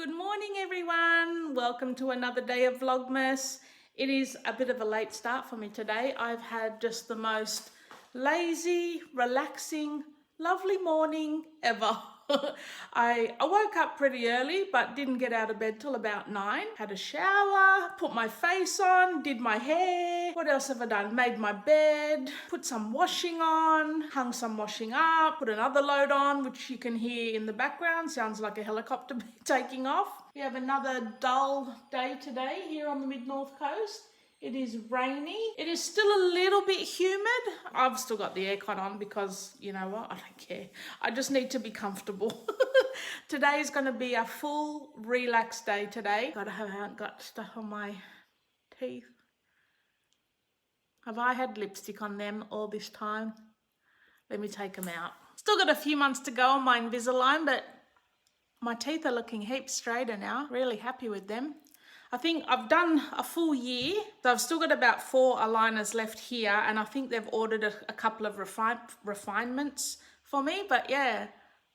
Good morning, everyone. Welcome to another day of Vlogmas. It is a bit of a late start for me today. I've had just the most lazy, relaxing, lovely morning ever. I woke up pretty early but didn't get out of bed till about 9. Had a shower, put my face on, did my hair. What else have I done? Made my bed, put some washing on, hung some washing up, put another load on, which you can hear in the background. Sounds like a helicopter taking off. We have another dull day today here on the mid-north coast. It is rainy. It is still a little bit humid. I've still got the aircon on because, you know what, I don't care. I just need to be comfortable. Today is going to be a full relaxed day today. I haven't got stuff on my teeth. Have I had lipstick on them all this time? Let me take them out. Still got a few months to go on my Invisalign, but my teeth are looking heaps straighter now. Really happy with them. I think I've done a full year, so I've still got about 4 aligners left here, and I think they've ordered a couple of refinements for me, but yeah,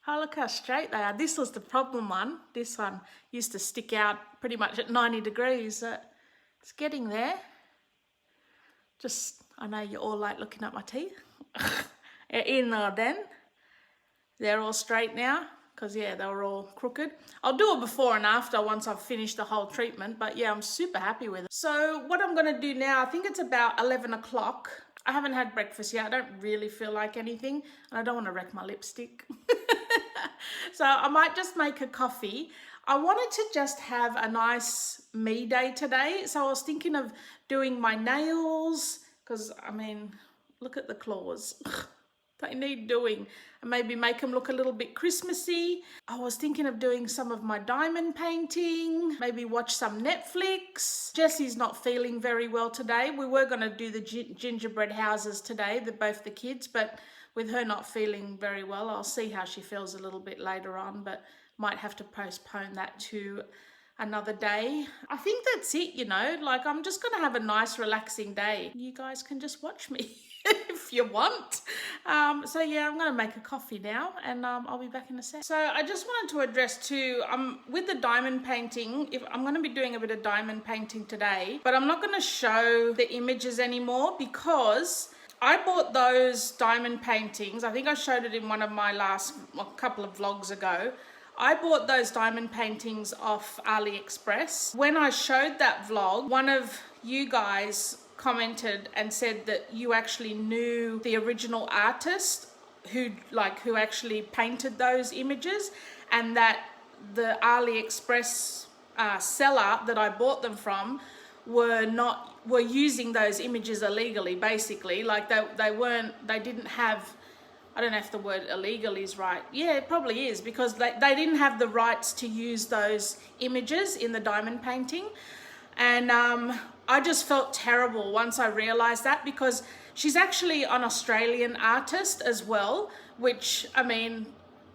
oh, look how straight they are. This was the problem one. This one used to stick out pretty much at 90 degrees. It's getting there. Just, I know you all like looking at my teeth. In there then. They're all straight now. Because yeah, they were all crooked. I'll do a before and after once I've finished the whole treatment, but yeah, I'm super happy with it. So what I'm going to do now, I think it's about 11 o'clock. I haven't had breakfast yet. I don't really feel like anything, and I don't want to wreck my lipstick. So I might just make a coffee. I wanted to just have a nice me day today. So I was thinking of doing my nails, because I mean, look at the claws. They need doing, and maybe make them look a little bit Christmassy. I was thinking of doing some of my diamond painting, maybe watch some Netflix. Jessie's not feeling very well today. We were going to do the gingerbread houses today, both the kids, but with her not feeling very well, I'll see how she feels a little bit later on, but might have to postpone that to another day. I think that's it, you know, like I'm just going to have a nice relaxing day. You guys can just watch me. If you want. So yeah, I'm going to make a coffee now, and I'll be back in a sec. So I just wanted to address too, with the diamond painting, if I'm going to be doing a bit of diamond painting today, but I'm not going to show the images anymore because I bought those diamond paintings. I think I showed it in one of my last, a couple of vlogs ago. I bought those diamond paintings off AliExpress. When I showed that vlog, one of you guys commented and said that you actually knew the original artist who actually painted those images, and that the AliExpress seller that I bought them from were using those images illegally, basically. Like they didn't have, I don't know if the word illegal is right. Yeah, it probably is, because they didn't have the rights to use those images in the diamond painting. And I just felt terrible once I realized that, because she's actually an Australian artist as well, which, I mean,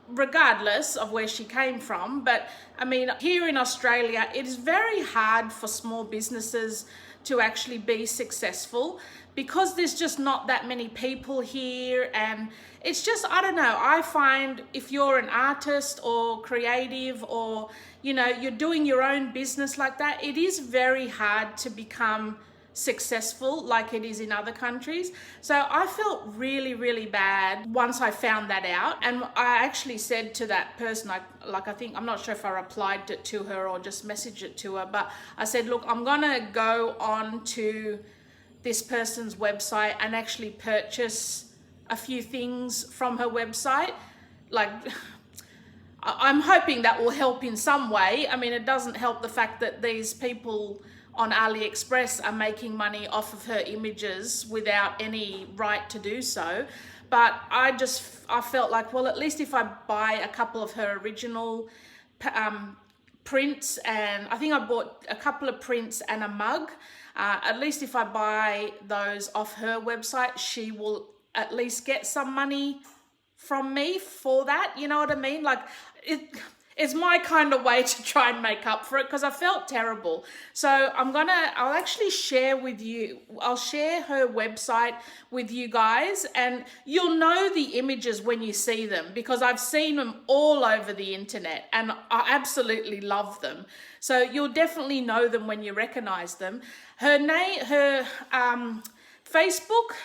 regardless of where she came from, but I mean, here in Australia, it is very hard for small businesses to actually be successful, because there's just not that many people here, and it's just, I don't know, I find if you're an artist or creative, or you know, you're doing your own business like that, it is very hard to become successful like it is in other countries. So I felt really, really bad once I found that out, and I actually said to that person, I'm not sure if I replied it to her or just messaged it to her, but I said, look, I'm gonna go on to this person's website and actually purchase a few things from her website. Like, I'm hoping that will help in some way. I mean, it doesn't help the fact that these people on AliExpress are making money off of her images without any right to do so. But I felt like, well, at least if I buy a couple of her original prints, and I think I bought a couple of prints and a mug, at least if I buy those off her website, she will at least get some money from me for that, you know what I mean? Like, it's my kind of way to try and make up for it because I felt terrible. So I'll actually share with you, I'll share her website with you guys, and you'll know the images when you see them because I've seen them all over the internet and I absolutely love them. So you'll definitely know them when you recognize them. Her name, her Facebook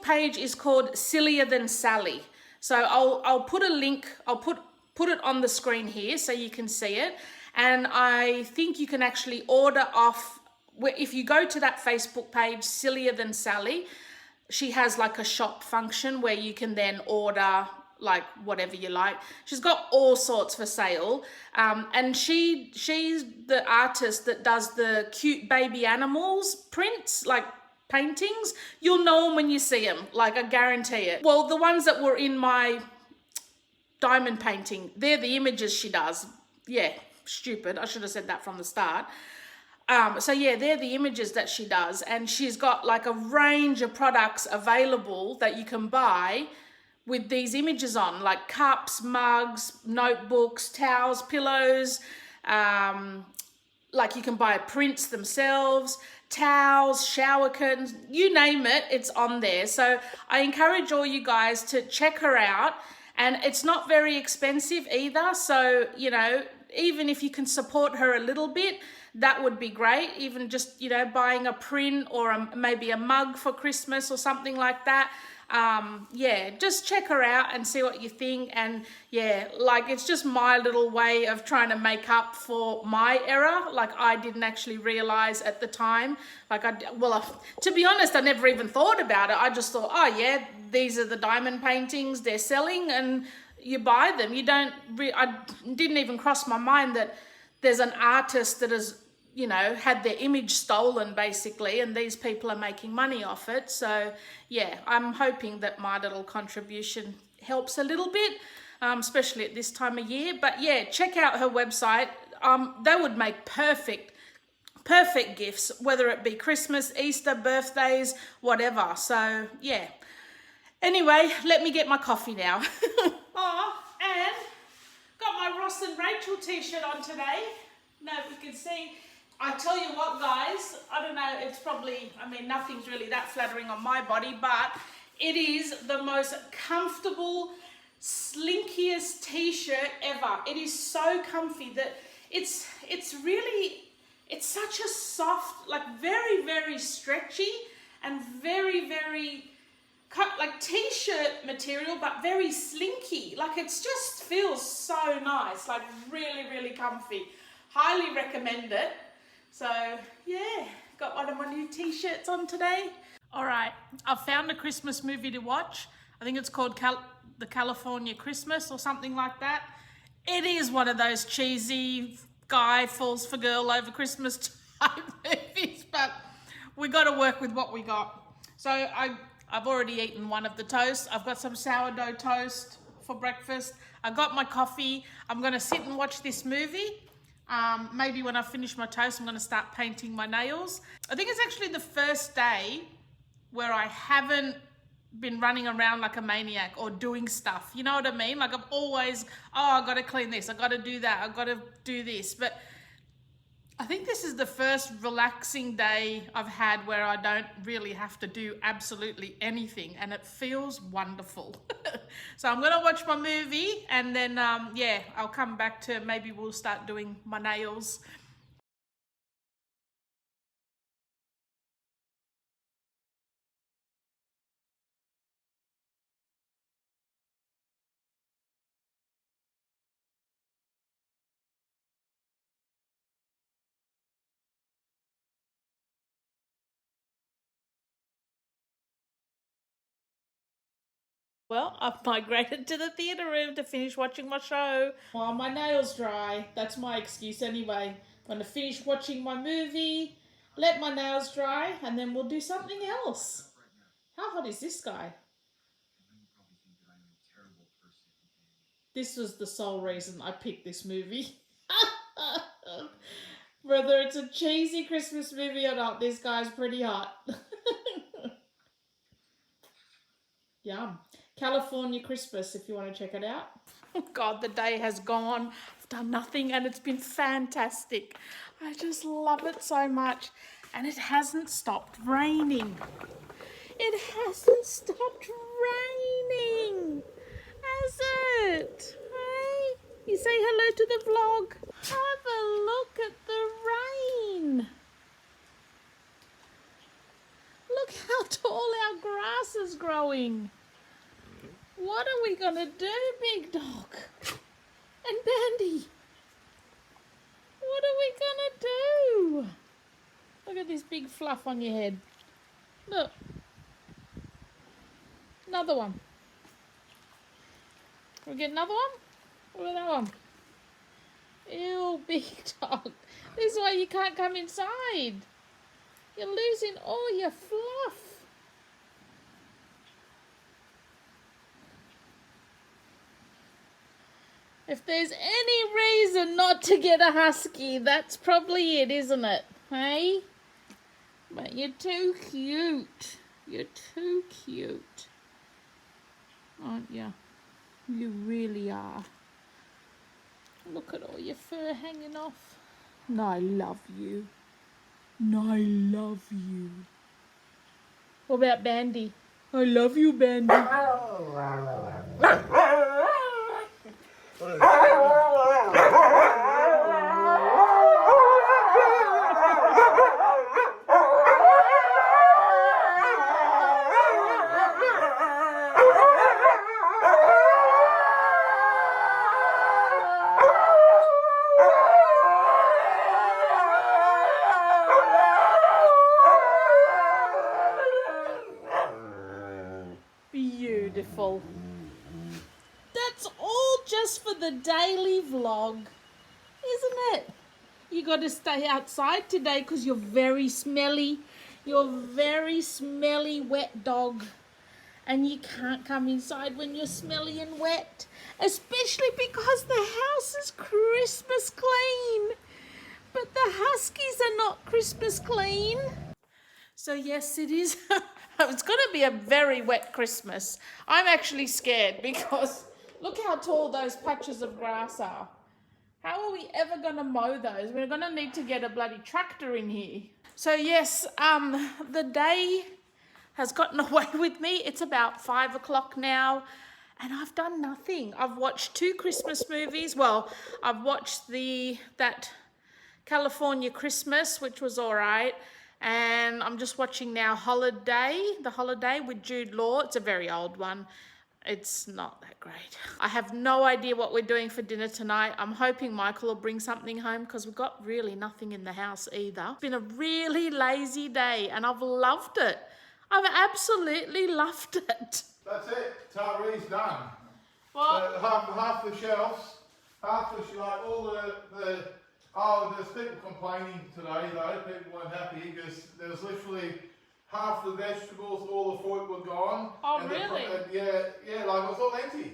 page is called Sillier Than Sally. So I'll put a link, I'll put it on the screen here so you can see it. And I think you can actually order off, if you go to that Facebook page, Sillier Than Sally, she has like a shop function where you can then order like whatever you like. She's got all sorts for sale. And she's the artist that does the cute baby animals prints, like paintings. You'll know them when you see them, like I guarantee it. Well, the ones that were in my diamond painting, they're the images she does. Yeah, stupid, I should have said that from the start. So yeah, they're the images that she does, and she's got like a range of products available that you can buy with these images on, like cups, mugs, notebooks, towels, pillows, like you can buy prints themselves, towels, shower curtains, you name it, it's on there. So I encourage all you guys to check her out, and it's not very expensive either. So, you know, even if you can support her a little bit, that would be great. Even just, you know, buying a print or maybe a mug for Christmas or something like that. Yeah, just check her out and see what you think. And yeah, like it's just my little way of trying to make up for my error. Like I didn't actually realize at the time, like to be honest, I never even thought about it. I just thought, oh yeah, these are the diamond paintings they're selling and you buy them. I didn't even cross my mind that there's an artist that has, you know, had their image stolen basically, and these people are making money off it. So yeah, I'm hoping that my little contribution helps a little bit, especially at this time of year. But yeah, check out her website. They would make perfect gifts, whether it be Christmas, Easter, birthdays, whatever. So yeah. Anyway, let me get my coffee now. Oh, and got my Ross and Rachel t-shirt on today. No, if you can see. I tell you what, guys, I don't know, it's probably, I mean, nothing's really that flattering on my body, but it is the most comfortable, slinkiest t-shirt ever. It is so comfy that it's such a soft, like very, very stretchy and very, very, like t-shirt material, but very slinky. Like it just feels so nice, like really, really comfy. Highly recommend it. So yeah, got one of my new t-shirts on today. All right, I've found a Christmas movie to watch. I think it's called The California Christmas or something like that. It is one of those cheesy guy falls for girl over Christmas type movies, but we got to work with what we got. So I've already eaten one of the toasts. I've got some sourdough toast for breakfast. I got my coffee. I'm going to sit and watch this movie. Maybe when I finish my toast, I'm going to start painting my nails. I think it's actually the first day where I haven't been running around like a maniac or doing stuff. You know what I mean? Like I've always, I got to clean this, I got to do that, I got to do this. But I think this is the first relaxing day I've had where I don't really have to do absolutely anything, and it feels wonderful. So I'm going to watch my movie, and then, yeah, I'll come back to maybe we'll start doing my nails. Well, I've migrated to the theatre room to finish watching my show. While my nails dry. That's my excuse anyway. I'm going to finish watching my movie, let my nails dry, and then we'll do something else. How hot is this guy? This was the sole reason I picked this movie. Whether it's a cheesy Christmas movie or not, this guy's pretty hot. Yum. California Christmas, if you want to check it out. God, the day has gone. I've done nothing and it's been fantastic. I just love it so much. And it hasn't stopped raining. It hasn't stopped raining, has it? Hey, you say hello to the vlog. Have a look at the rain. Look how tall our grass is growing. What are we gonna do, big dog? And Bandy? What are we gonna do? Look at this big fluff on your head. Look. Another one. We get another one? Look at that one. Ew, big dog. This is why you can't come inside. You're losing all your fluff. If there's any reason not to get a husky, that's probably it, isn't it? Hey? But you're too cute. You're too cute. Aren't you? You really are. Look at all your fur hanging off. No, I love you. No, I love you. What about Bandy? I love you, Bandy. Beautiful. That's all just for the daily vlog, isn't it? You got to stay outside today because you're very smelly. You're a very smelly, wet dog. And you can't come inside when you're smelly and wet. Especially because the house is Christmas clean. But the huskies are not Christmas clean. So yes, it is. It's going to be a very wet Christmas. I'm actually scared because look how tall those patches of grass are. How are we ever going to mow those? We're going to need to get a bloody tractor in here. So yes, the day has gotten away with me. It's about 5 o'clock now and I've done nothing. I've watched 2 Christmas movies. Well, I've watched that California Christmas, which was all right. And I'm just watching now The Holiday with Jude Law. It's a very old one. It's not that great. I have no idea what we're doing for dinner tonight. I'm hoping Michael will bring something home because we've got really nothing in the house either. It's been a really lazy day and I've loved it. I've absolutely loved it. That's it. Tari's done. What? Half the shelves, like all the there's people complaining today though. People weren't happy because there was literally half the vegetables, all the fruit were gone. Oh, and really? Yeah, like it was all empty.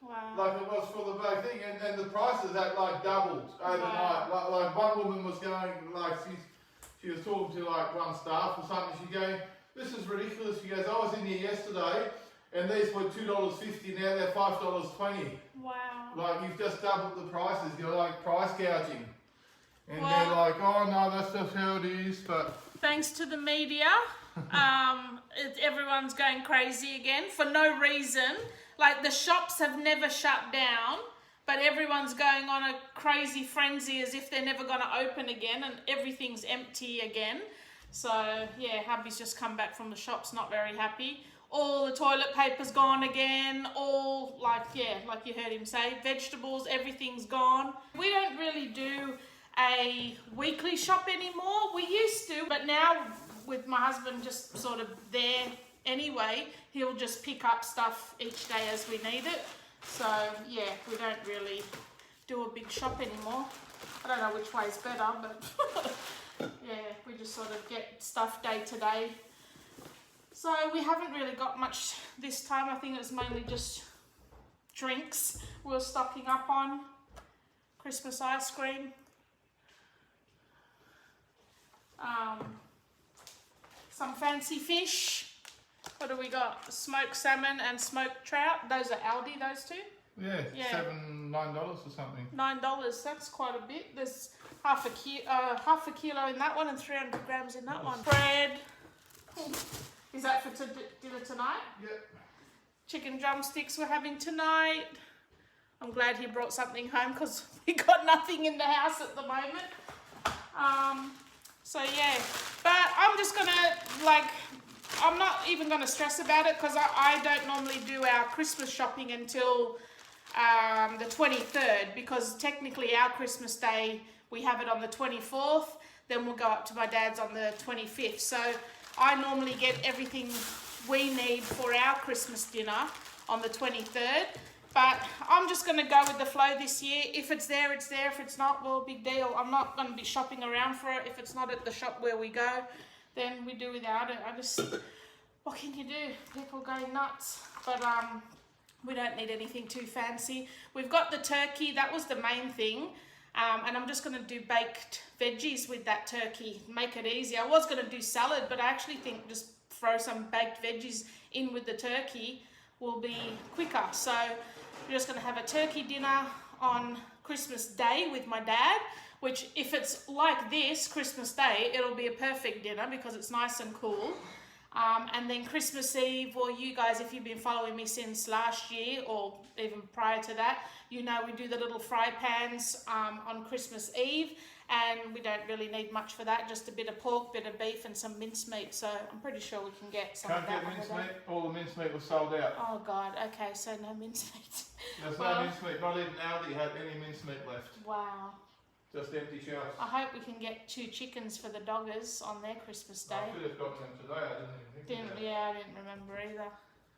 Wow. Like it was for the big thing, and the prices had like doubled overnight. Wow. Like one woman was going, like she was talking to like one staff or something. She going, "This is ridiculous." She goes, "I was in here yesterday, and these were $2.50. Now they're $5.20. Wow. Like you've just doubled the prices. You're like price gouging." And Well, they're like, "Oh no, that's just how it is." But thanks to the media, everyone's going crazy again for no reason. Like the shops have never shut down, but everyone's going on a crazy frenzy as if they're never going to open again and everything's empty again. So yeah, hubby's just come back from the shops, not very happy. All the toilet paper's gone again, all like you heard him say, vegetables, everything's gone. We don't really do a weekly shop anymore. We used to, but now with my husband just sort of there anyway, he'll just pick up stuff each day as we need it. So yeah, we don't really do a big shop anymore. I don't know which way is better, but yeah, we just sort of get stuff day to day. So we haven't really got much this time. I think it was mainly just drinks we were stocking up on. Christmas ice cream. Some fancy fish. What do we got? Smoked salmon and smoked trout. Those are Aldi, those two. Yeah, Yeah. $7, $9 or something. $9. That's quite a bit. There's half a kilo in that one and 300 grams in that one. Bread. Is that for dinner tonight? Yep. Chicken drumsticks we're having tonight. I'm glad he brought something home because we got nothing in the house at the moment. So yeah, but I'm just gonna I'm not even gonna stress about it because I don't normally do our Christmas shopping until the 23rd, because technically our Christmas day we have it on the 24th, then we'll go up to my dad's on the 25th. So I normally get everything we need for our Christmas dinner on the 23rd. But I'm just going to go with the flow this year. If it's there, it's there. If it's not, well, big deal. I'm not going to be shopping around for it. If it's not at the shop where we go, then we do without it. What can you do? People go nuts. But we don't need anything too fancy. We've got the turkey. That was the main thing. And I'm just going to do baked veggies with that turkey. Make it easy. I was going to do salad, but I actually think just throw some baked veggies in with the turkey will be quicker. So we're just going to have a turkey dinner on Christmas Day with my dad, which if it's like this Christmas Day, it'll be a perfect dinner because it's nice and cool. And then Christmas Eve, or you guys, if you've been following me since last year or even prior to that, you know we do the little fry pans on Christmas Eve, and we don't really need much for that, just a bit of pork, bit of beef and some mincemeat. So I'm pretty sure we can get some of that. Can't get mincemeat? All the mincemeat was sold out. Oh God, okay, so no mincemeat. There's no mincemeat, not even Aldi had any mincemeat left. Wow. Just empty shelves. I hope we can get 2 chickens for the doggers on their Christmas Day. I could have got them today, I didn't even think about it. Yeah, I didn't remember either.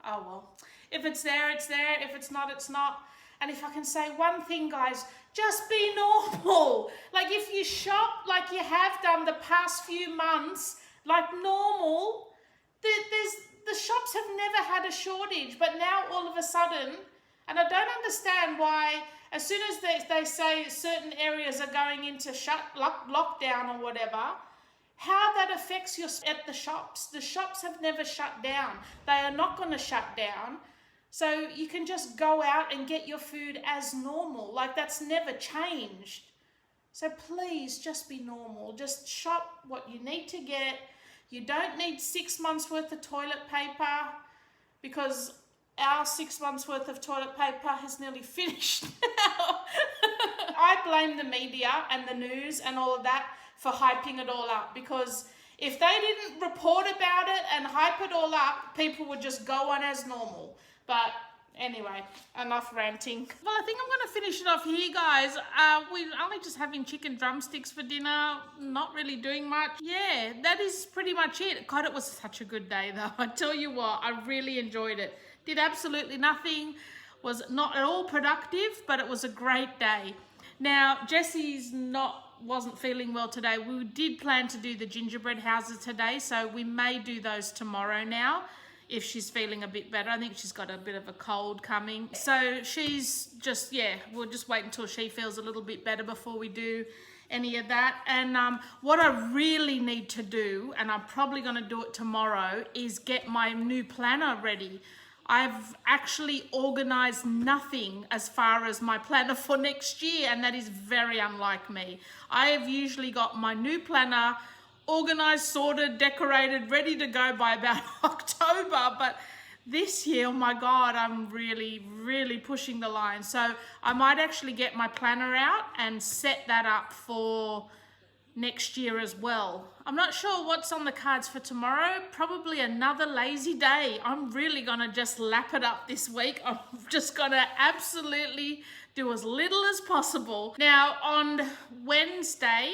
Oh well. If it's there, it's there. If it's not, it's not. And if I can say one thing, guys, just be normal. Like if you shop like you have done the past few months, like normal, the shops have never had a shortage, but now all of a sudden, and I don't understand why, as soon as they say certain areas are going into lockdown or whatever, how that affects you at the shops. The shops have never shut down. They are not going to shut down. So you can just go out and get your food as normal. Like that's never changed. So please just be normal. Just shop what you need to get. You don't need 6 months worth of toilet paper, because our 6 months worth of toilet paper has nearly finished now. I blame the media and the news and all of that for hyping it all up, because if they didn't report about it and hype it all up, people would just go on as normal. But anyway, enough ranting. Well, I think I'm going to finish it off here, guys. We're only just having chicken drumsticks for dinner, not really doing much. Yeah, that is pretty much it. God, it was such a good day, though. I tell you what, I really enjoyed it. Did absolutely nothing, was not at all productive, but it was a great day. Now, Jessie's wasn't feeling well today. We did plan to do the gingerbread houses today, so we may do those tomorrow now if she's feeling a bit better. I think she's got a bit of a cold coming. So she's just, yeah, we'll just wait until she feels a little bit better before we do any of that. And what I really need to do, and I'm probably going to do it tomorrow, is get my new planner ready. I've actually organised nothing as far as my planner for next year, and that is very unlike me. I have usually got my new planner organised, sorted, decorated, ready to go by about October, but this year, oh my God, I'm really, really pushing the line. So I might actually get my planner out and set that up for next year as well. I'm not sure what's on the cards for tomorrow. Probably another lazy day. I'm really gonna just lap it up this week. I'm just gonna absolutely do as little as possible. Now on Wednesday,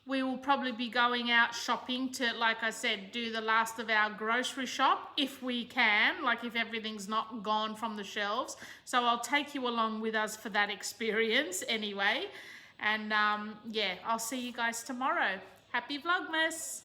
we will probably be going out shopping to, like I said, do the last of our grocery shop if we can, like if everything's not gone from the shelves. So I'll take you along with us for that experience anyway. And yeah, I'll see you guys tomorrow. Happy Vlogmas!